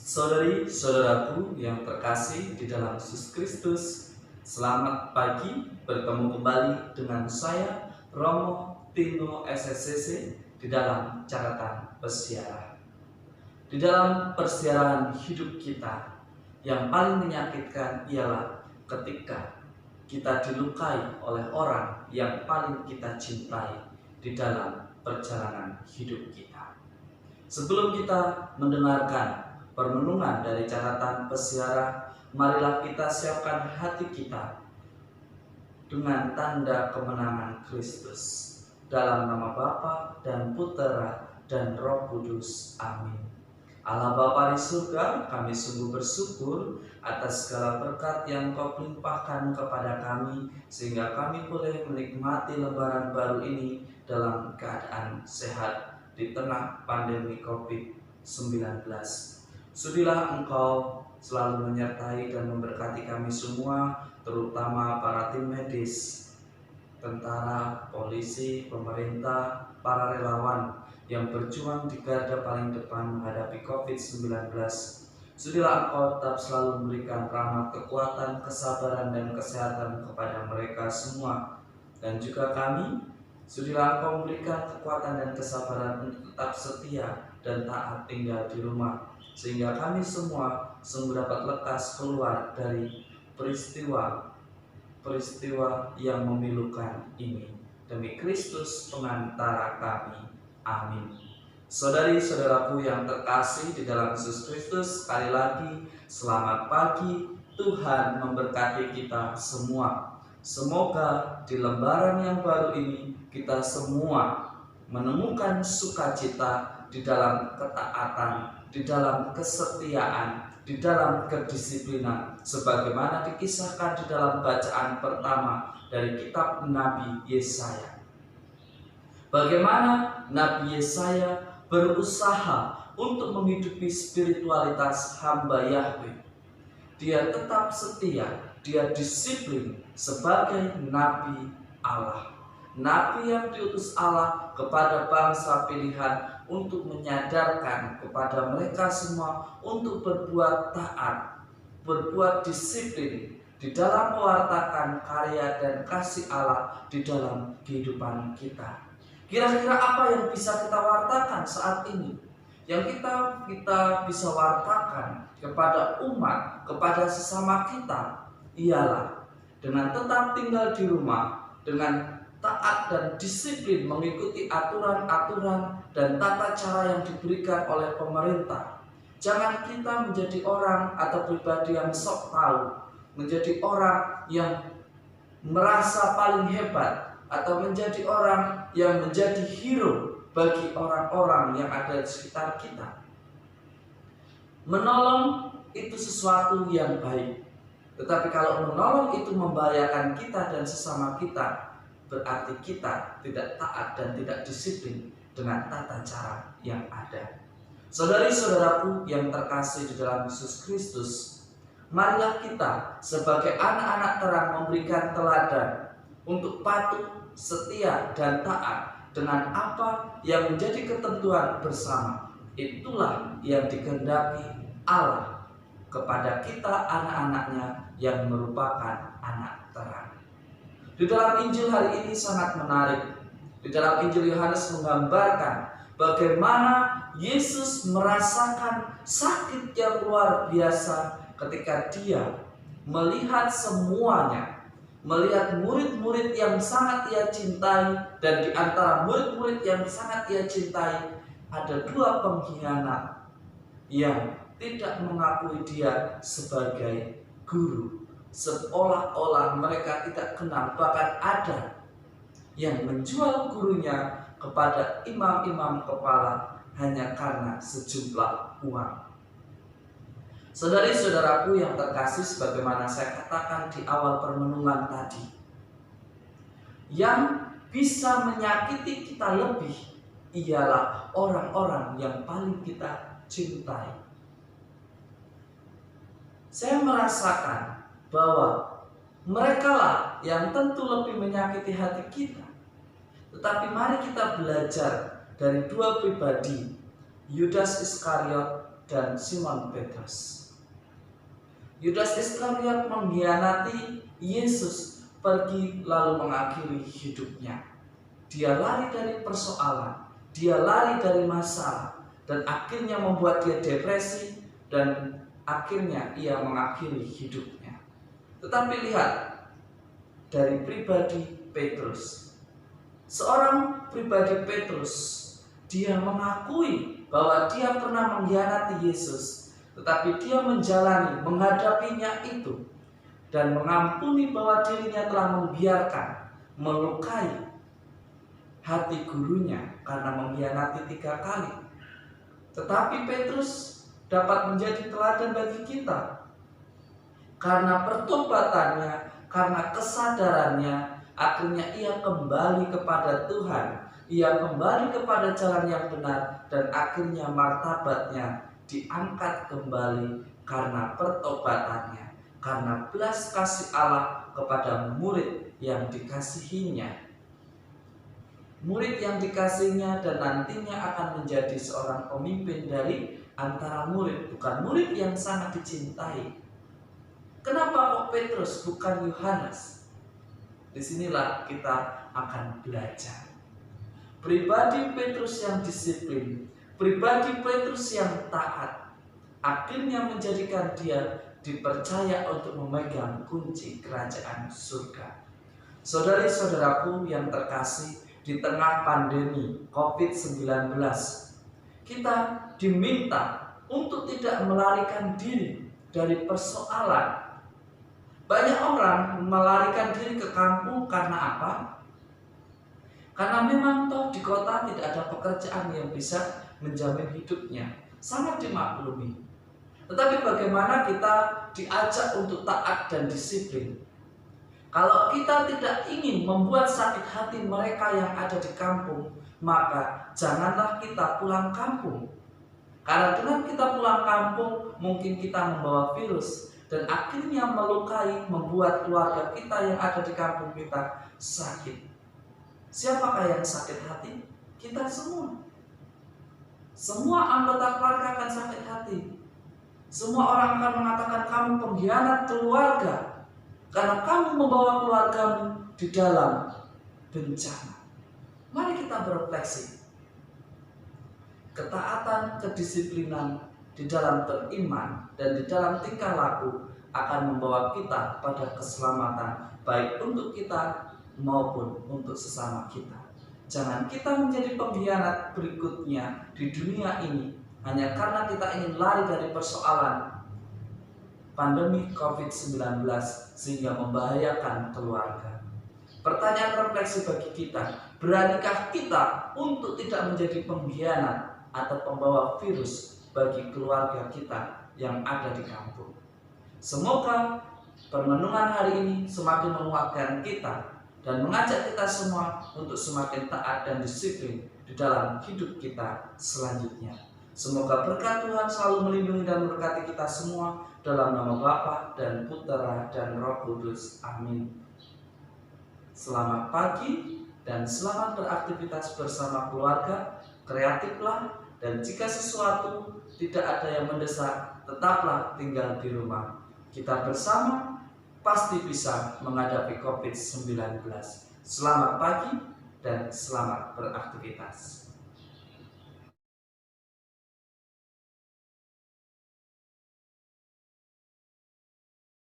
Saudari-saudaraku yang terkasih di dalam Yesus Kristus, selamat pagi, bertemu kembali dengan saya Romo Tino SSCC di dalam catatan pesiaran. Di dalam persiaran hidup kita, yang paling menyakitkan ialah ketika kita dilukai oleh orang yang paling kita cintai di dalam perjalanan hidup kita. Sebelum kita mendengarkan permenungan dari catatan pesiaran, marilah kita siapkan hati kita dengan tanda kemenangan Kristus. Dalam nama Bapa dan Putera dan Roh Kudus. Amin. Allah Bapa di surga, kami sungguh bersyukur atas segala berkat yang Kau limpahkan kepada kami, sehingga kami boleh menikmati lebaran baru ini dalam keadaan sehat di tengah pandemi COVID-19. Sudilah Engkau selalu menyertai dan memberkati kami semua, terutama para tim medis, tentara, polisi, pemerintah, para relawan yang berjuang di garda paling depan menghadapi COVID-19. Sudilah Engkau tetap selalu memberikan rahmat, kekuatan, kesabaran, dan kesehatan kepada mereka semua. Dan juga kami, sudilah Engkau memberikan kekuatan dan kesabaran untuk tetap setia dan taat tinggal di rumah, sehingga kami semua sungguh dapat lekas keluar dari peristiwa yang memilukan ini. Demi Kristus pengantara kami. Amin. Saudari-saudaraku yang terkasih di dalam Yesus Kristus, sekali lagi selamat pagi. Tuhan memberkati kita semua. Semoga di lembaran yang baru ini kita semua menemukan sukacita di dalam ketaatan, di dalam kesetiaan, di dalam kedisiplinan, sebagaimana dikisahkan di dalam bacaan pertama dari kitab Nabi Yesaya. Bagaimana Nabi Yesaya berusaha untuk menghidupi spiritualitas hamba Yahweh. Dia tetap setia, dia disiplin sebagai Nabi Allah. Nabi yang diutus Allah kepada bangsa pilihan untuk menyadarkan kepada mereka semua untuk berbuat taat, berbuat disiplin di dalam mewartakan karya dan kasih Allah di dalam kehidupan kita. Kira-kira apa yang bisa kita wartakan saat ini? Yang kita bisa wartakan kepada umat, kepada sesama kita, ialah dengan tetap tinggal di rumah, dengan taat dan disiplin mengikuti aturan-aturan dan tata cara yang diberikan oleh pemerintah. Jangan kita menjadi orang atau pribadi yang sok tahu, menjadi orang yang merasa paling hebat, atau menjadi orang yang menjadi hero bagi orang-orang yang ada di sekitar kita. Menolong itu sesuatu yang baik, tetapi kalau menolong itu membahayakan kita dan sesama kita, berarti kita tidak taat dan tidak disiplin dengan tata cara yang ada. Saudari-saudaraku yang terkasih di dalam Yesus Kristus, marilah kita sebagai anak-anak terang memberikan teladan untuk patuh, setia, dan taat dengan apa yang menjadi ketentuan bersama. Itulah yang dikehendaki Allah kepada kita anak-anaknya yang merupakan anak terang. Di dalam Injil hari ini sangat menarik. Di dalam Injil Yohanes menggambarkan bagaimana Yesus merasakan sakit yang luar biasa ketika dia melihat semuanya, melihat murid-murid yang sangat ia cintai, dan di antara murid-murid yang sangat ia cintai ada dua pengkhianat yang tidak mengakui dia sebagai guru. Seolah-olah mereka tidak kenal, bahkan ada yang menjual gurunya kepada imam-imam kepala hanya karena sejumlah uang. Saudari-saudaraku yang terkasih, sebagaimana saya katakan di awal permenungan tadi, yang bisa menyakiti kita lebih ialah orang-orang yang paling kita cintai. Saya merasakan bahwa mereka lah yang tentu lebih menyakiti hati kita. Tetapi mari kita belajar dari dua pribadi, Yudas Iskariot dan Simon Petrus. Yudas Iskariot mengkhianati Yesus, pergi lalu mengakhiri hidupnya. Dia lari dari persoalan, dia lari dari masalah, dan akhirnya membuat dia depresi, dan akhirnya ia mengakhiri hidupnya. Tetapi lihat dari pribadi Petrus. Seorang pribadi Petrus, dia mengakui bahwa dia pernah mengkhianati Yesus, tetapi dia menjalani, menghadapinya itu, dan mengampuni bahwa dirinya telah membiarkan, melukai hati gurunya karena mengkhianati 3 kali. Tetapi Petrus dapat menjadi teladan bagi kita karena pertobatannya, karena kesadarannya, akhirnya ia kembali kepada Tuhan, ia kembali kepada jalan yang benar, dan akhirnya martabatnya diangkat kembali karena pertobatannya, karena belas kasih Allah kepada murid yang dikasihinya. Murid yang dikasihnya dan nantinya akan menjadi seorang pemimpin dari antara murid, bukan murid yang sangat dicintai. Kenapa kok Petrus bukan Yohanes? Disinilah kita akan belajar. Pribadi Petrus yang disiplin, pribadi Petrus yang taat, akhirnya menjadikan dia dipercaya untuk memegang kunci kerajaan surga. Saudari-saudaraku yang terkasih, di tengah pandemi COVID-19, kita diminta untuk tidak melarikan diri dari persoalan. Banyak orang melarikan diri ke kampung karena apa? Karena memang toh di kota tidak ada pekerjaan yang bisa menjamin hidupnya. Sangat dimaklumi. Tetapi bagaimana kita diajak untuk taat dan disiplin? Kalau kita tidak ingin membuat sakit hati mereka yang ada di kampung, maka janganlah kita pulang kampung. Karena dengan kita pulang kampung, mungkin kita membawa virus dan akhirnya melukai, membuat keluarga kita yang ada di kampung kita sakit. Siapakah yang sakit hati? Kita semua. Semua anggota keluarga akan sakit hati. Semua orang akan mengatakan kamu pengkhianat keluarga, karena kamu membawa keluargamu di dalam bencana. Mari kita berefleksi. Ketaatan, kedisiplinan di dalam beriman dan di dalam tingkah laku akan membawa kita pada keselamatan, baik untuk kita maupun untuk sesama kita. Jangan kita menjadi pengkhianat berikutnya di dunia ini hanya karena kita ingin lari dari persoalan pandemi COVID-19 sehingga membahayakan keluarga. Pertanyaan refleksi bagi kita, beranikah kita untuk tidak menjadi pengkhianat atau pembawa virus bagi keluarga kita yang ada di kampung? Semoga permenungan hari ini semakin menguatkan kita dan mengajak kita semua untuk semakin taat dan disiplin di dalam hidup kita selanjutnya. Semoga berkat Tuhan selalu melindungi dan memberkati kita semua, dalam nama Bapa dan Putera dan Roh Kudus. Amin. Selamat pagi dan selamat beraktivitas bersama keluarga. Kreatiflah, dan jika sesuatu tidak ada yang mendesak, tetaplah tinggal di rumah. Kita bersama pasti bisa menghadapi COVID-19. Selamat pagi dan selamat beraktivitas.